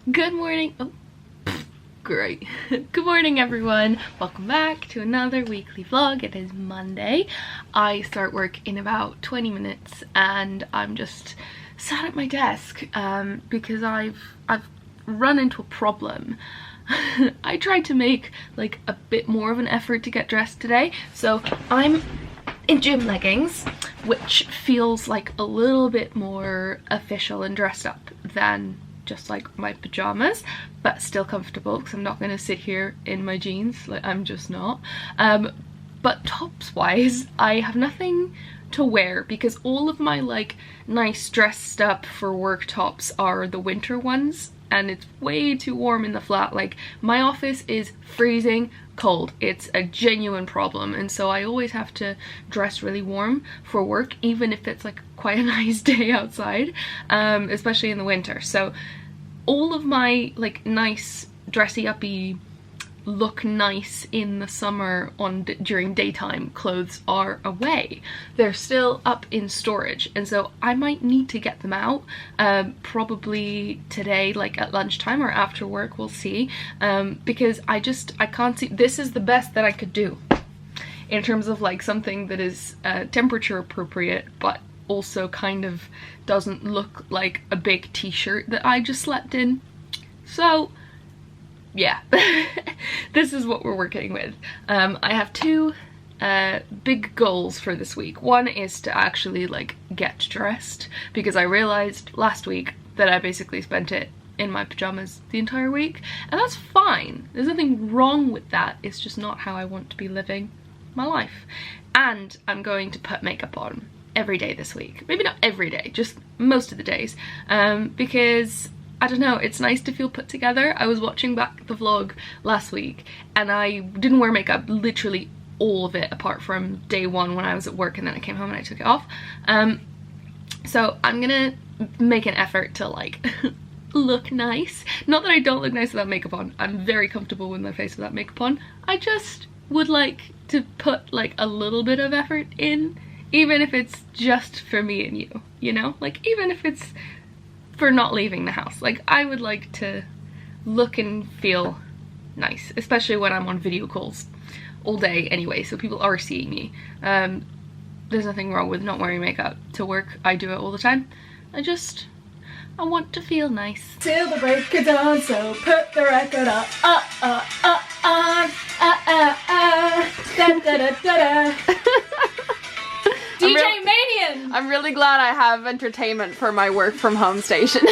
Good morning. Oh, great. Good morning, everyone. Welcome back to another weekly vlog. It is Monday. I start work in about 20 minutes and I'm just sat at my desk because I've run into a problem. I tried to make like a bit more of an effort to get dressed today. So I'm in gym leggings, which feels like a little bit more official and dressed up than just like my pajamas, but still comfortable because I'm not going to sit here in my jeans, like I'm just not. But tops wise, I have nothing to wear because all of my like nice dressed up for work tops are the winter ones, and it's way too warm in the flat. Like my office is freezing cold. It's a genuine problem, and so I always have to dress really warm for work, even if it's like quite a nice day outside, especially in the winter. So all of my like nice dressy uppy look nice in the summer during daytime clothes are away. They're still up in storage, and so I might need to get them out probably today, like at lunchtime or after work, we'll see, because I can't see. This is the best that I could do in terms of like something that is temperature appropriate but also kind of doesn't look like a big t-shirt that I just slept in. So yeah, this is what we're working with. I have two big goals for this week. One is to actually like get dressed, because I realized last week that I basically spent it in my pajamas the entire week, and that's fine. There's nothing wrong with that. It's just not how I want to be living my life. And I'm going to put makeup on every day this week. Maybe not every day, just most of the days, because I don't know, it's nice to feel put together. I was watching back the vlog last week and I didn't wear makeup literally all of it apart from day one when I was at work, and then I came home and I took it off. So I'm gonna make an effort to like look nice. Not that I don't look nice without makeup on. I'm very comfortable with my face without makeup on. I just would like to put like a little bit of effort in, even if it's just for me and you know? Like even if it's for not leaving the house. Like I would like to look and feel nice, especially when I'm on video calls all day anyway, so people are seeing me. There's nothing wrong with not wearing makeup to work. I do it all the time. I want to feel nice. Till the break of dawn, so put the record on. Da da da da da. DJ Manian! I'm really glad I have entertainment for my work from home station.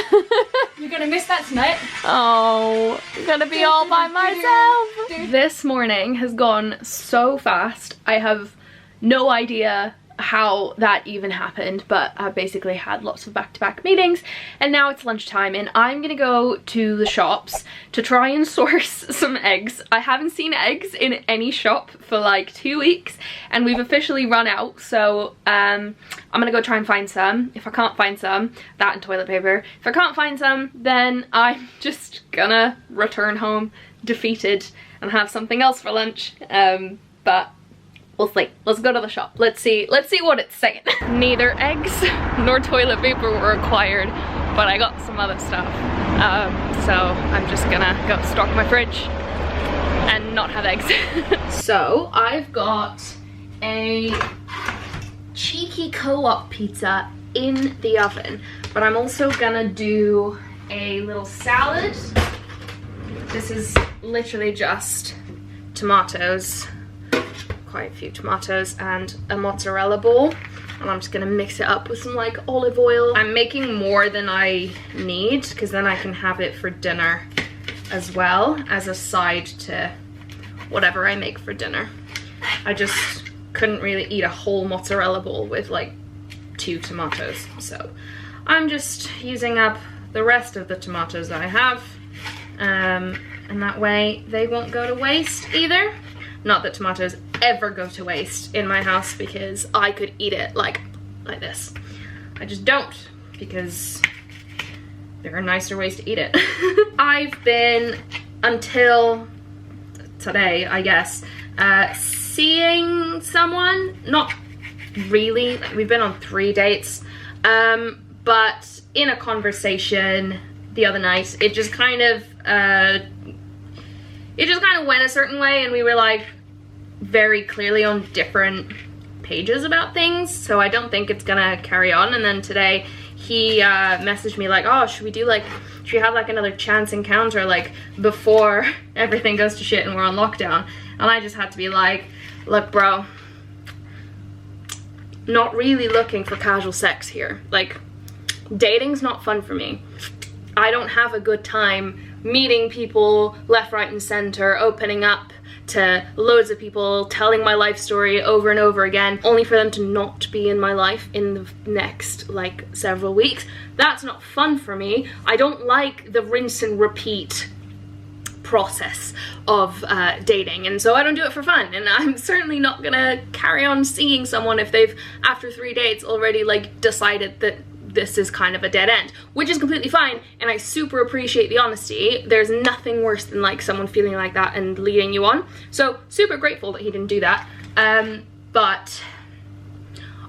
You're gonna miss that tonight. Oh, I'm gonna be all by myself. This morning has gone so fast. I have no idea how that even happened, but I basically had lots of back-to-back meetings, and now it's lunchtime and I'm gonna go to the shops to try and source some eggs. I haven't seen eggs in any shop for like 2 weeks and we've officially run out, so I'm gonna go try and find some. If I can't find some, that and toilet paper. If I can't find some, then I'm just gonna return home defeated and have something else for lunch, but we'll see. Let's go to the shop. Let's see what it's saying. Neither eggs nor toilet paper were required, but I got some other stuff. So I'm just gonna go stock my fridge and not have eggs. So I've got a cheeky co-op pizza in the oven, but I'm also gonna do a little salad. This is literally just tomatoes, quite a few tomatoes, and a mozzarella ball, and I'm just gonna mix it up with some like olive oil. I'm making more than I need because then I can have it for dinner as well as a side to whatever I make for dinner. I just couldn't really eat a whole mozzarella ball with like 2 tomatoes, so I'm just using up the rest of the tomatoes that I have, and that way they won't go to waste either. Not that tomatoes ever go to waste in my house, because I could eat it like this. I just don't, because there are nicer ways to eat it. I've been, until today I guess, seeing someone. Not really, like, we've been on 3 dates, but in a conversation the other night, it just kind of went a certain way, and we were like very clearly on different pages about things, so I don't think it's gonna carry on. And then today he messaged me like, oh, should we have like another chance encounter like before everything goes to shit and we're on lockdown? And I just had to be like, look bro, not really looking for casual sex here. Like, dating's not fun for me. I don't have a good time meeting people left, right, and center, opening up to loads of people, telling my life story over and over again, only for them to not be in my life in the next like several weeks. That's not fun for me. I don't like the rinse and repeat process of dating, and so I don't do it for fun. And I'm certainly not gonna carry on seeing someone if they've, after 3 dates, already like decided that this is kind of a dead end, which is completely fine, and I super appreciate the honesty. There's nothing worse than like someone feeling like that and leading you on, so super grateful that he didn't do that. But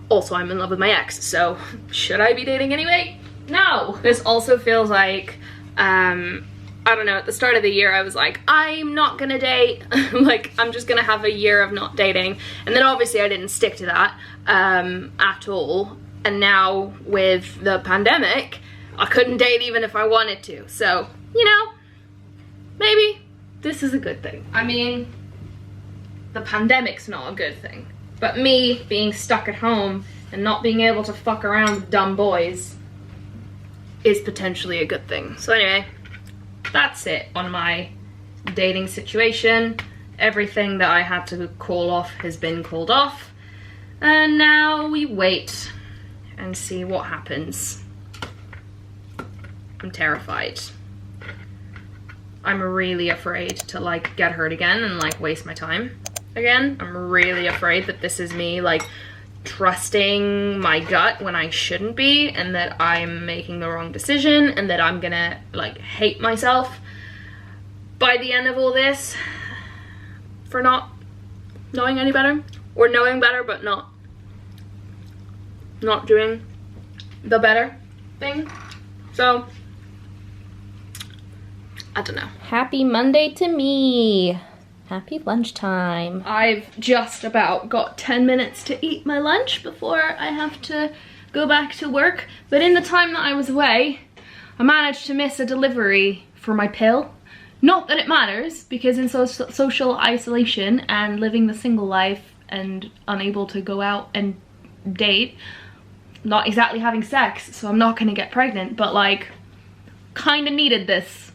also I'm in love with my ex, so should I be dating anyway? No. This also feels like I don't know, at the start of the year I was like, I'm not gonna date, like I'm just gonna have a year of not dating, and then obviously I didn't stick to that at all. And now with the pandemic, I couldn't date even if I wanted to. So, you know, maybe this is a good thing. I mean, the pandemic's not a good thing, but me being stuck at home and not being able to fuck around with dumb boys is potentially a good thing. So anyway, that's it on my dating situation. Everything that I had to call off has been called off, and now we wait and see what happens. I'm terrified. I'm really afraid to like get hurt again and like waste my time again. I'm really afraid that this is me like trusting my gut when I shouldn't be, and that I'm making the wrong decision, and that I'm gonna like hate myself by the end of all this for not knowing any better, or knowing better but not doing the better thing. So I don't know. Happy Monday to me. Happy lunchtime. I've just about got 10 minutes to eat my lunch before I have to go back to work. But in the time that I was away, I managed to miss a delivery for my pill. Not that it matters, because in social isolation and living the single life and unable to go out and date, not exactly having sex, so I'm not gonna get pregnant, but like, kinda needed this.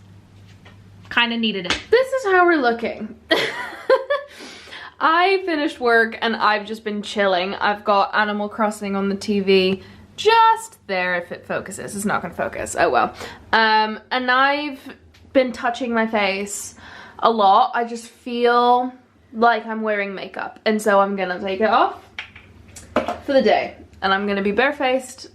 Kinda needed it. This is how we're looking. I finished work and I've just been chilling. I've got Animal Crossing on the TV just there. If it focuses, it's not gonna focus, oh well. And I've been touching my face a lot. I just feel like I'm wearing makeup, and so I'm gonna take it off for the day. And I'm gonna be barefaced,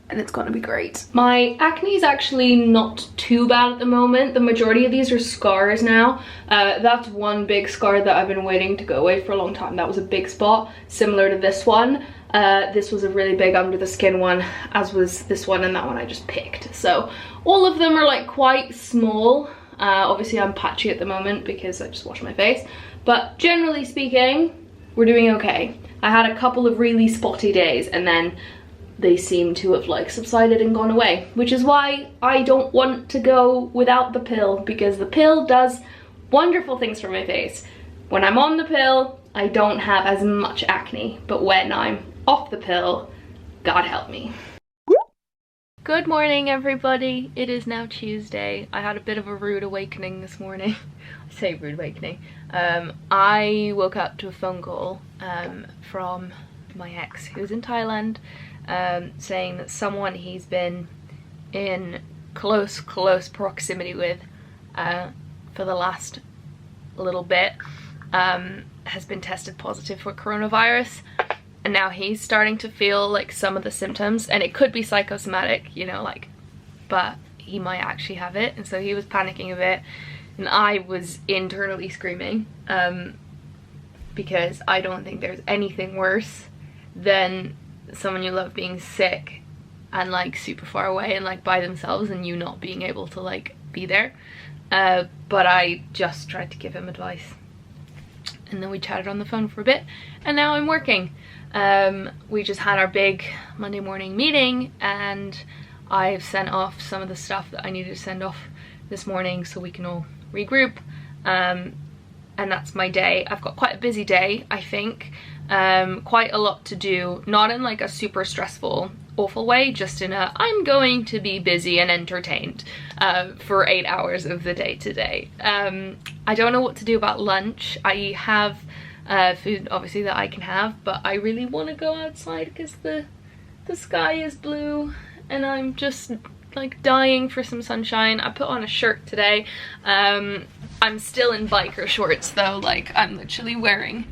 and it's gonna be great. My acne is actually not too bad at the moment. The majority of these are scars now. That's one big scar that I've been waiting to go away for a long time. That was a big spot, similar to this one. This was a really big under the skin one, as was this one, and that one I just picked. So all of them are like quite small. Obviously I'm patchy at the moment because I just washed my face, but generally speaking, we're doing okay. I had a couple of really spotty days, and then they seem to have like subsided and gone away, which is why I don't want to go without the pill, because the pill does wonderful things for my face. When I'm on the pill, I don't have as much acne, but when I'm off the pill, God help me. Good morning, everybody. It is now Tuesday. I had a bit of a rude awakening this morning. I say rude awakening. I woke up to a phone call from my ex, who's in Thailand, saying that someone he's been in close proximity with for the last little bit has been tested positive for coronavirus. And now he's starting to feel like some of the symptoms, and it could be psychosomatic, you know, like, but he might actually have it. And so he was panicking a bit, and I was internally screaming, because I don't think there's anything worse than someone you love being sick and like super far away and like by themselves, and you not being able to like be there. But I just tried to give him advice, and then we chatted on the phone for a bit, and now I'm working. We just had our big Monday morning meeting, and I've sent off some of the stuff that I needed to send off this morning so we can all regroup. And that's my day. I've got quite a busy day, I think. Quite a lot to do, not in like a super stressful, awful way, just in a I'm going to be busy and entertained for 8 hours of the day today. I don't know what to do about lunch. I have food obviously that I can have, but I really want to go outside because the sky is blue and I'm just like dying for some sunshine. I put on a shirt today. I'm still in biker shorts though, like I'm literally wearing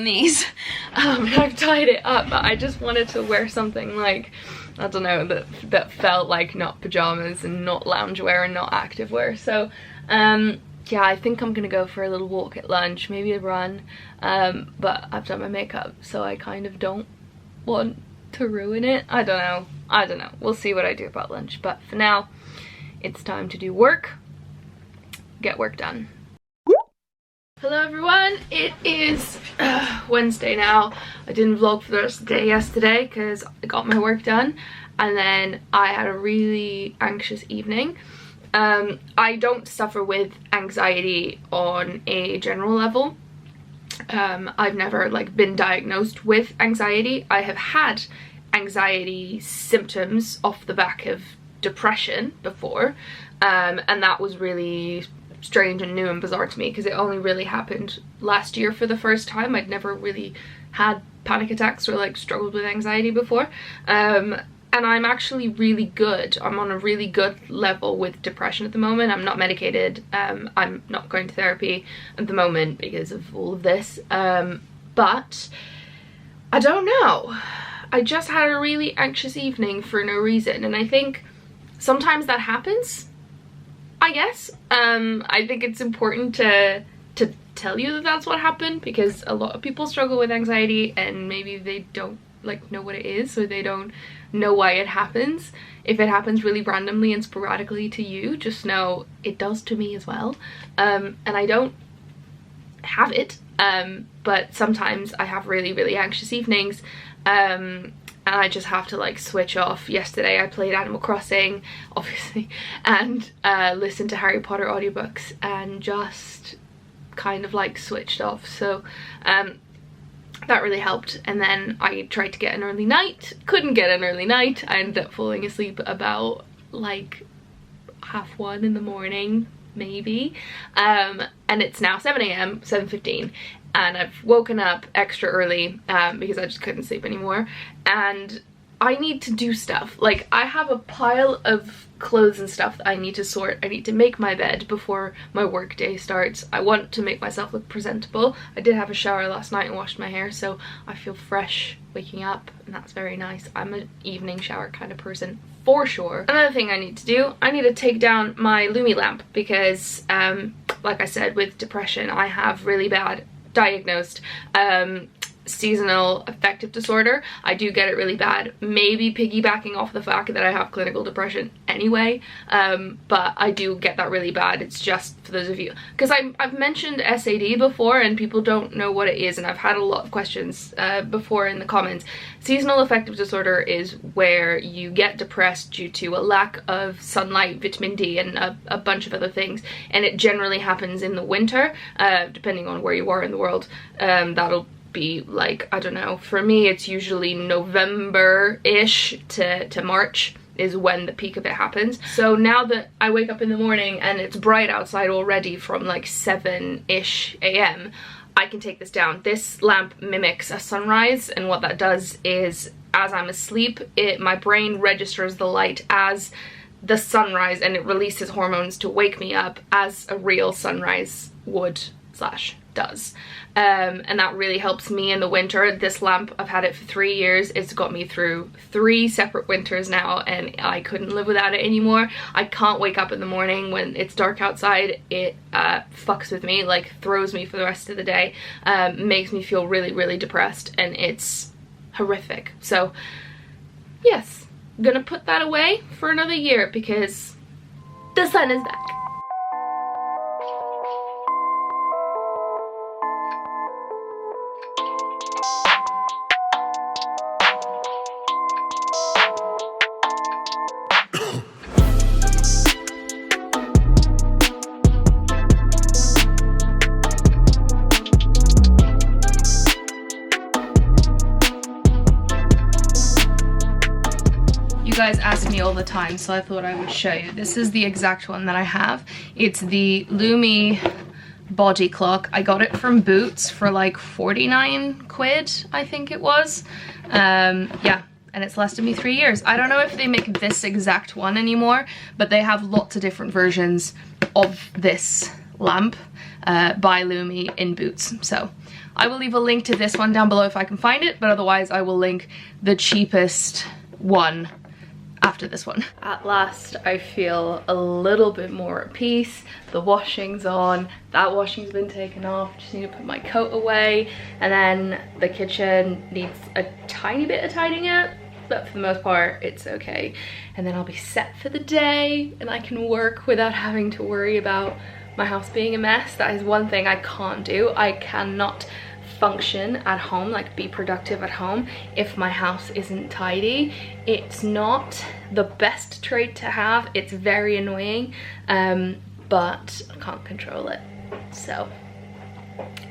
these. I've tied it up, but I just wanted to wear something like, I don't know, that felt like not pajamas and not loungewear and not activewear. So yeah, I think I'm gonna go for a little walk at lunch, maybe a run, but I've done my makeup, so I kind of don't want to ruin it. I don't know, we'll see what I do about lunch, but for now it's time to do work, get work done. Hello everyone, it is Wednesday now. I didn't vlog for the rest of the day yesterday because I got my work done, and then I had a really anxious evening. I don't suffer with anxiety on a general level. I've never like been diagnosed with anxiety. I have had anxiety symptoms off the back of depression before, and that was really strange and new and bizarre to me because it only really happened last year for the first time. I'd never really had panic attacks or like struggled with anxiety before, and I'm actually really good. I'm on a really good level with depression at the moment. I'm not medicated. I'm not going to therapy at the moment because of all of this, but I don't know, I just had a really anxious evening for no reason, and I think sometimes that happens, I guess. I think it's important to tell you that that's what happened, because a lot of people struggle with anxiety and maybe they don't like know what it is, so they don't know why it happens. If it happens really randomly and sporadically to you, just know it does to me as well. And I don't have it, but sometimes I have really anxious evenings, and I just have to like switch off. Yesterday I played Animal Crossing, obviously, and listened to Harry Potter audiobooks and just kind of like switched off. So that really helped. And then I tried to get an early night, couldn't get an early night. I ended up falling asleep about like 1:30 in the morning, maybe. And it's now 7 AM, 7:15. And I've woken up extra early because I just couldn't sleep anymore, and I need to do stuff. Like, I have a pile of clothes and stuff that I need to sort. I need to make my bed before my work day starts. I want to make myself look presentable. I did have a shower last night and washed my hair, so I feel fresh waking up, and that's very nice. I'm an evening shower kind of person for sure. Another thing I need to do, I need to take down my Lumi lamp because like I said, with depression I have really bad diagnosed seasonal affective disorder. I do get it really bad, maybe piggybacking off the fact that I have clinical depression anyway, but I do get that really bad. It's just for those of you, because I've mentioned SAD before and people don't know what it is, and I've had a lot of questions before in the comments. Seasonal affective disorder is where you get depressed due to a lack of sunlight, vitamin D, and a bunch of other things, and it generally happens in the winter, depending on where you are in the world. That'll be like, I don't know, for me it's usually November-ish to March is when the peak of it happens. So now that I wake up in the morning and it's bright outside already from like 7-ish AM, I can take this down. This lamp mimics a sunrise, and what that does is, as I'm asleep, my brain registers the light as the sunrise, and it releases hormones to wake me up as a real sunrise would / does. And that really helps me in the winter. This lamp, I've had it for 3 years. It's got me through 3 separate winters now, and I couldn't live without it anymore. I can't wake up in the morning when it's dark outside. It fucks with me, like throws me for the rest of the day, makes me feel really depressed, and it's horrific. So yes, gonna put that away for another year because the sun is back. You guys ask me all the time, so I thought I would show you. This is the exact one that I have. It's the Lumi body clock. I got it from Boots for like 49 quid, I think it was. Yeah, and it's lasted me 3 years. I don't know if they make this exact one anymore, but they have lots of different versions of this lamp by Lumi in Boots. So I will leave a link to this one down below if I can find it, but otherwise I will link the cheapest one after this one. At last I feel a little bit more at peace. The washing's on, that washing's been taken off, just need to put my coat away, and then the kitchen needs a tiny bit of tidying up, but for the most part it's okay. And then I'll be set for the day and I can work without having to worry about my house being a mess. That is one thing I can't do. I cannot function at home, like be productive at home, if my house isn't tidy. It's not the best trait to have. It's very annoying, but I can't control it. So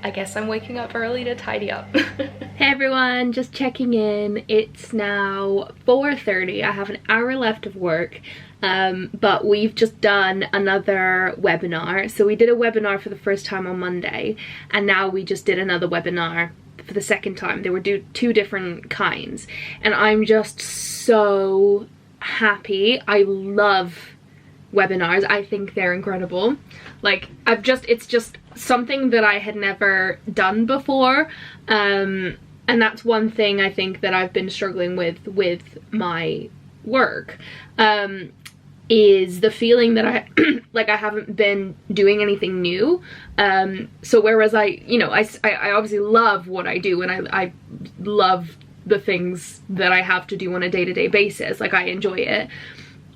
I guess I'm waking up early to tidy up. Hey everyone, just checking in. It's now 4:30. I have an hour left of work. But we've just done another webinar. So we did a webinar for the first time on Monday, and now we just did another webinar for the second time. They were two different kinds, and I'm just so happy. I love webinars. I think they're incredible. Like, it's just something that I had never done before, and that's one thing I think that I've been struggling with my work, is the feeling that I like I haven't been doing anything new. So whereas I obviously love what I do, and I love the things that I have to do on a day-to-day basis, like I enjoy it,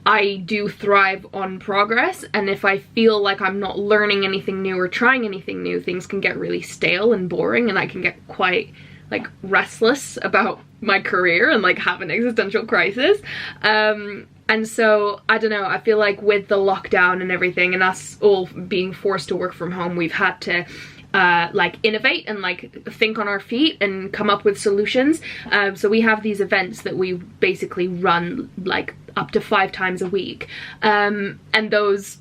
I do thrive on progress, and if I feel like I'm not learning anything new or trying anything new, things can get really stale and boring, and I can get quite like restless about my career and like have an existential crisis. And so, I don't know, I feel like with the lockdown and everything and us all being forced to work from home, we've had to like innovate and like think on our feet and come up with solutions. So we have these events that we basically run like up to 5 times a week. And those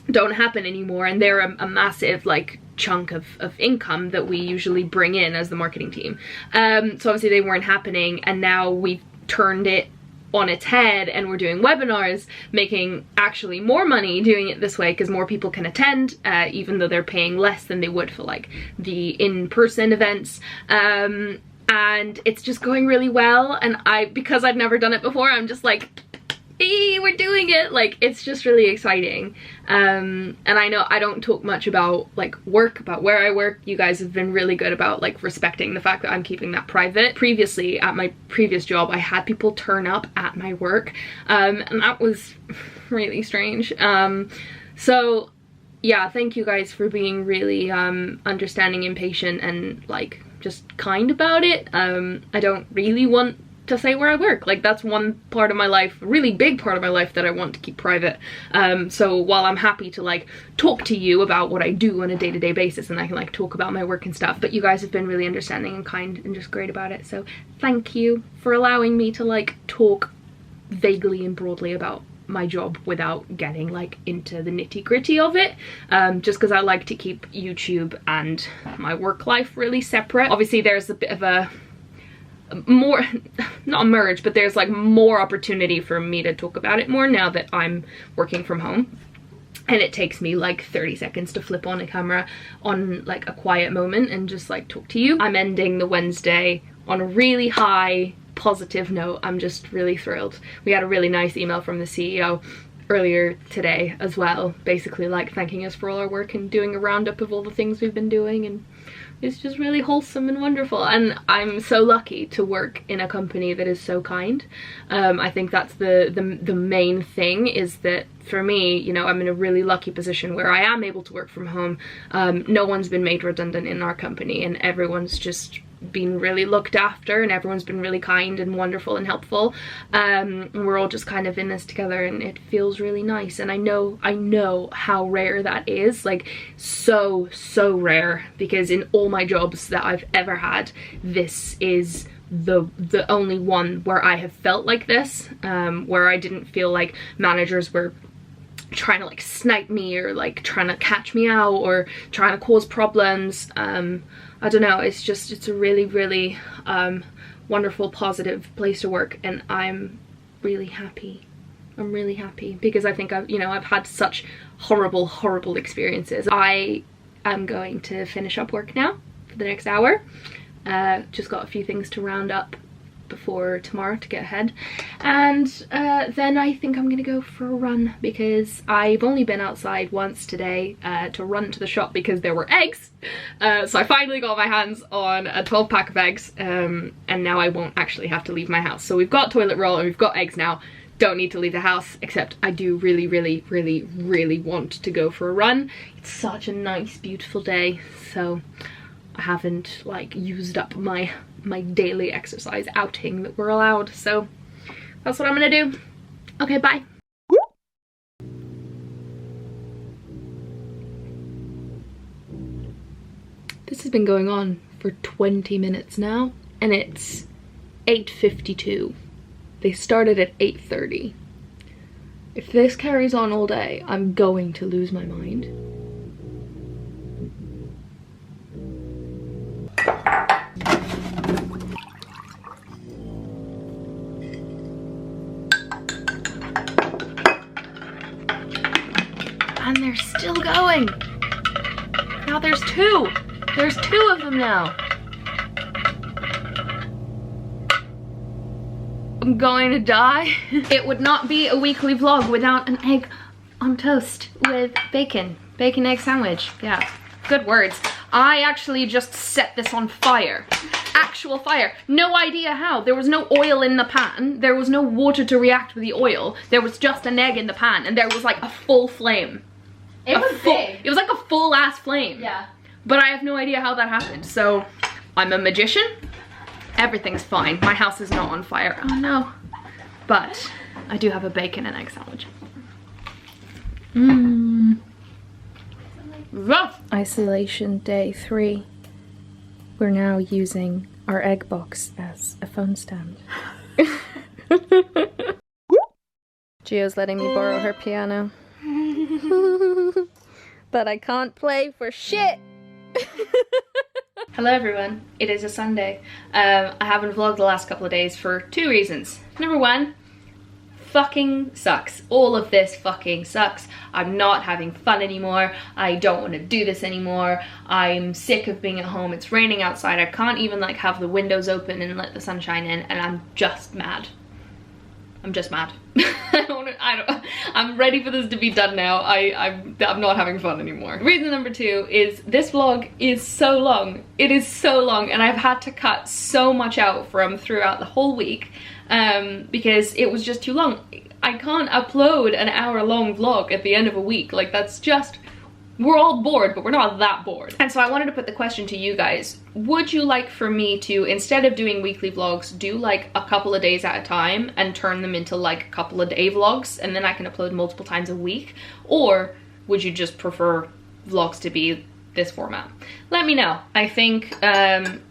don't happen anymore, and they're a massive like chunk of income that we usually bring in as the marketing team. So obviously they weren't happening, and now we've turned it on its head and we're doing webinars, making actually more money doing it this way because more people can attend, even though they're paying less than they would for like the in-person events. And it's just going really well, and because I've never done it before, I'm just like, hey, we're doing it. Like, it's just really exciting. And I know I don't talk much about like work, about where I work. You guys have been really good about like respecting the fact that I'm keeping that private. Previously, at my previous job, I had people turn up at my work, and that was really strange. So yeah, thank you guys for being really understanding and patient and like just kind about it. I don't really want to say where I work. Like, that's one part of my life, a really big part of my life, that I want to keep private. So while I'm happy to like talk to you about what I do on a day-to-day basis, and I can like talk about my work and stuff, but you guys have been really understanding and kind and just great about it. So thank you for allowing me to like talk vaguely and broadly about my job without getting like into the nitty-gritty of it, just because I like to keep YouTube and my work life really separate. Obviously there's a bit of a more, not a merge, but there's like more opportunity for me to talk about it more now that I'm working from home, and it takes me like 30 seconds to flip on a camera on like a quiet moment and just like talk to you. I'm ending the Wednesday on a really high positive note. I'm just really thrilled. We had a really nice email from the CEO earlier today as well, basically like thanking us for all our work and doing a roundup of all the things we've been doing, and it's just really wholesome and wonderful. And I'm so lucky to work in a company that is so kind. I think that's the main thing, is that for me, you know, I'm in a really lucky position where I am able to work from home. No one's been made redundant in our company, and everyone's just been really looked after, and everyone's been really kind and wonderful and helpful. And we're all just kind of in this together, and it feels really nice. And I know how rare that is, like so rare, because in all my jobs that I've ever had, this is the only one where I have felt like this, where I didn't feel like managers were trying to like snipe me or like trying to catch me out or trying to cause problems. I don't know, it's a really wonderful, positive place to work, and I'm really happy. I'm really happy because I think I've had such horrible experiences. I am going to finish up work now for the next hour. Just got a few things to round up before tomorrow to get ahead, and then I think I'm gonna go for a run, because I've only been outside once today to run to the shop because there were eggs. So I finally got my hands on a 12 pack of eggs, and now I won't actually have to leave my house. So we've got toilet roll and we've got eggs now. Don't need to leave the house, except I do really want to go for a run. It's such a nice, beautiful day, so I haven't like used up my daily exercise outing that we're allowed, so that's what I'm gonna do. Okay, bye. This has been going on for 20 minutes now, and it's 8:52. They started at 8:30. If this carries on all day, I'm going to lose my mind. And they're still going. Now there's two. There's two of them now. I'm going to die. It would not be a weekly vlog without an egg on toast with bacon. Bacon egg sandwich. Yeah, good words. I actually just set this on fire. Actual fire. No idea how. There was no oil in the pan. There was no water to react with the oil. There was just an egg in the pan, and there was like a full flame. It was big. It was like a full ass flame. Yeah. But I have no idea how that happened. So I'm a magician. Everything's fine. My house is not on fire. Oh no. But I do have a bacon and egg sandwich. Rough. Isolation day 3. We're now using our egg box as a phone stand. Gio's letting me borrow her piano. But I can't play for shit. Hello everyone, it is a Sunday. I haven't vlogged the last couple of days for 2 reasons. Number 1, fucking sucks. All of this fucking sucks. I'm not having fun anymore. I don't want to do this anymore. I'm sick of being at home. It's raining outside. I can't even like have the windows open and let the sunshine in, and I'm just mad. I'm just mad. I'm ready for this to be done now. I'm not having fun anymore. Reason number 2 is this vlog is so long. It is so long, and I've had to cut so much out from throughout the whole week because it was just too long. I can't upload an hour-long vlog at the end of a week. Like, that's just... We're all bored, but we're not that bored. And so I wanted to put the question to you guys. Would you like for me to, instead of doing weekly vlogs, do like a couple of days at a time and turn them into like a couple of day vlogs, and then I can upload multiple times a week? Or would you just prefer vlogs to be this format? Let me know. I think,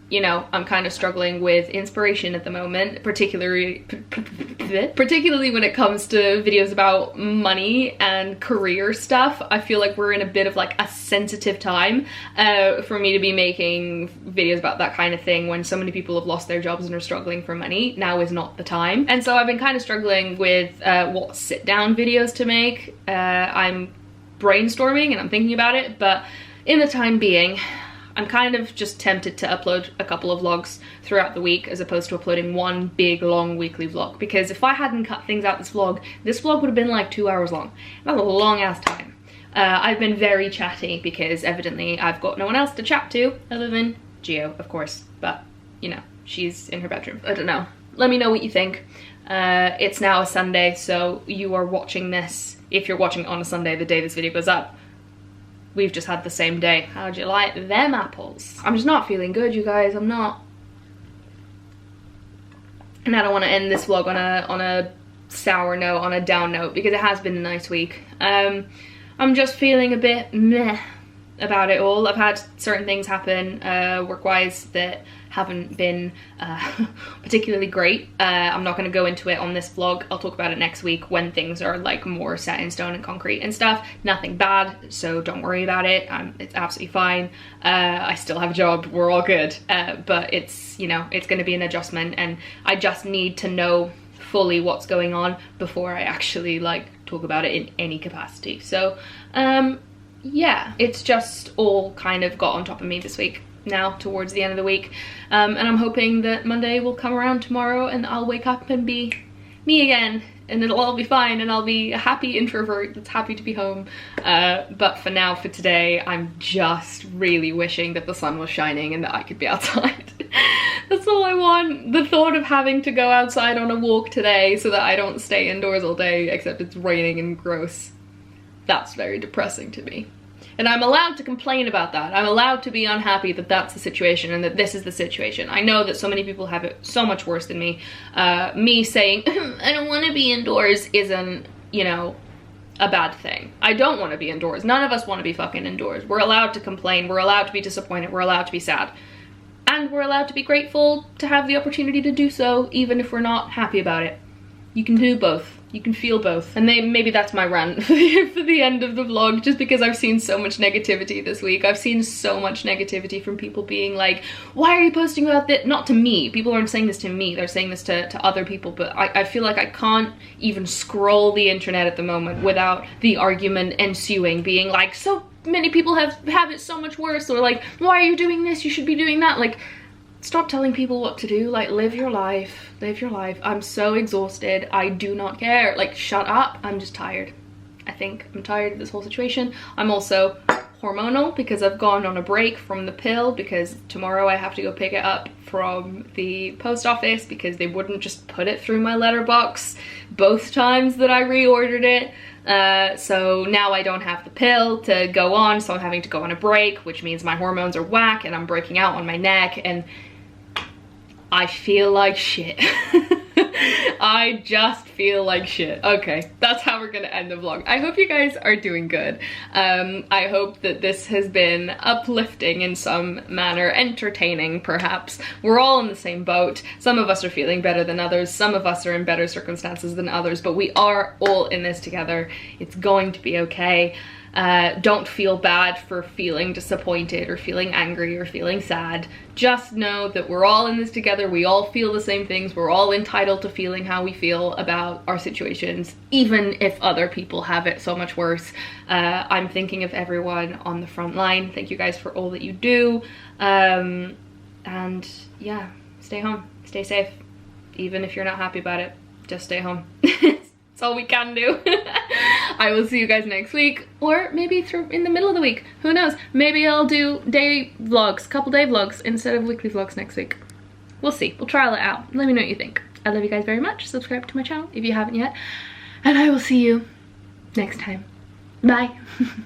you know, I'm kind of struggling with inspiration at the moment, particularly when it comes to videos about money and career stuff. I feel like we're in a bit of like a sensitive time for me to be making videos about that kind of thing when so many people have lost their jobs and are struggling for money. Now is not the time. And so I've been kind of struggling with what sit down videos to make. I'm brainstorming and I'm thinking about it, but in the time being, I'm kind of just tempted to upload a couple of vlogs throughout the week as opposed to uploading one big long weekly vlog, because if I hadn't cut things out this vlog would have been like 2 hours long. That's a long ass time. I've been very chatty because evidently I've got no one else to chat to other than Gio, of course, but you know, she's in her bedroom. I don't know. Let me know what you think. It's now a Sunday, so you are watching this, if you're watching it on a Sunday, the day this video goes up. We've just had the same day. How'd you like them apples? I'm just not feeling good, you guys. I'm not. And I don't want to end this vlog on a sour note, on a down note, because it has been a nice week. I'm just feeling a bit meh about it all. I've had certain things happen work-wise that haven't been particularly great. I'm not going to go into it on this vlog. I'll talk about it next week when things are like more set in stone and concrete and stuff. Nothing bad, so don't worry about it. It's absolutely fine. I still have a job, we're all good. But it's, you know, it's going to be an adjustment, and I just need to know fully what's going on before I actually like talk about it in any capacity. So yeah, it's just all kind of got on top of me this week now towards the end of the week, and I'm hoping that Monday will come around tomorrow and I'll wake up and be me again, and it'll all be fine, and I'll be a happy introvert that's happy to be home. But for now, for today, I'm just really wishing that the sun was shining and that I could be outside. That's all I want. The thought of having to go outside on a walk today so that I don't stay indoors all day except it's raining and gross, that's very depressing to me. And I'm allowed to complain about that. I'm allowed to be unhappy that that's the situation and that this is the situation. I know that so many people have it so much worse than me. Me saying, I don't want to be indoors isn't, you know, a bad thing. I don't want to be indoors. None of us want to be fucking indoors. We're allowed to complain. We're allowed to be disappointed. We're allowed to be sad. And we're allowed to be grateful to have the opportunity to do so, even if we're not happy about it. You can do both. You can feel both. And maybe that's my rant for the end of the vlog, just because I've seen so much negativity this week. I've seen so much negativity from people being like, why are you posting about this? Not to me. People aren't saying this to me. They're saying this to other people. But I feel like I can't even scroll the internet at the moment without the argument ensuing, being like, so many people have it so much worse, or like, why are you doing this? You should be doing that. Like, stop telling people what to do. Like, live your life. Live your life. I'm so exhausted. I do not care. Like, shut up. I'm just tired. I think I'm tired of this whole situation. I'm also hormonal because I've gone on a break from the pill, because tomorrow I have to go pick it up from the post office because they wouldn't just put it through my letterbox both times that I reordered it. So now I don't have the pill to go on, so I'm having to go on a break, which means my hormones are whack and I'm breaking out on my neck, and I feel like shit. I just feel like shit. Okay, that's how we're gonna end the vlog. I hope you guys are doing good. I hope that this has been uplifting in some manner, entertaining perhaps. We're all in the same boat. Some of us are feeling better than others. Some of us are in better circumstances than others, but we are all in this together. It's going to be okay. Don't feel bad for feeling disappointed or feeling angry or feeling sad. Just know that we're all in this together. We all feel the same things. We're all entitled to feeling how we feel about our situations, even if other people have it so much worse. I'm thinking of everyone on the front line. Thank you guys for all that you do. And yeah, stay home, stay safe. Even if you're not happy about it, just stay home. That's all we can do. I will see you guys next week, or maybe in the middle of the week. Who knows? Maybe I'll do day vlogs, couple day vlogs instead of weekly vlogs next week. We'll see. We'll trial it out. Let me know what you think. I love you guys very much. Subscribe to my channel if you haven't yet. And I will see you next time. Bye.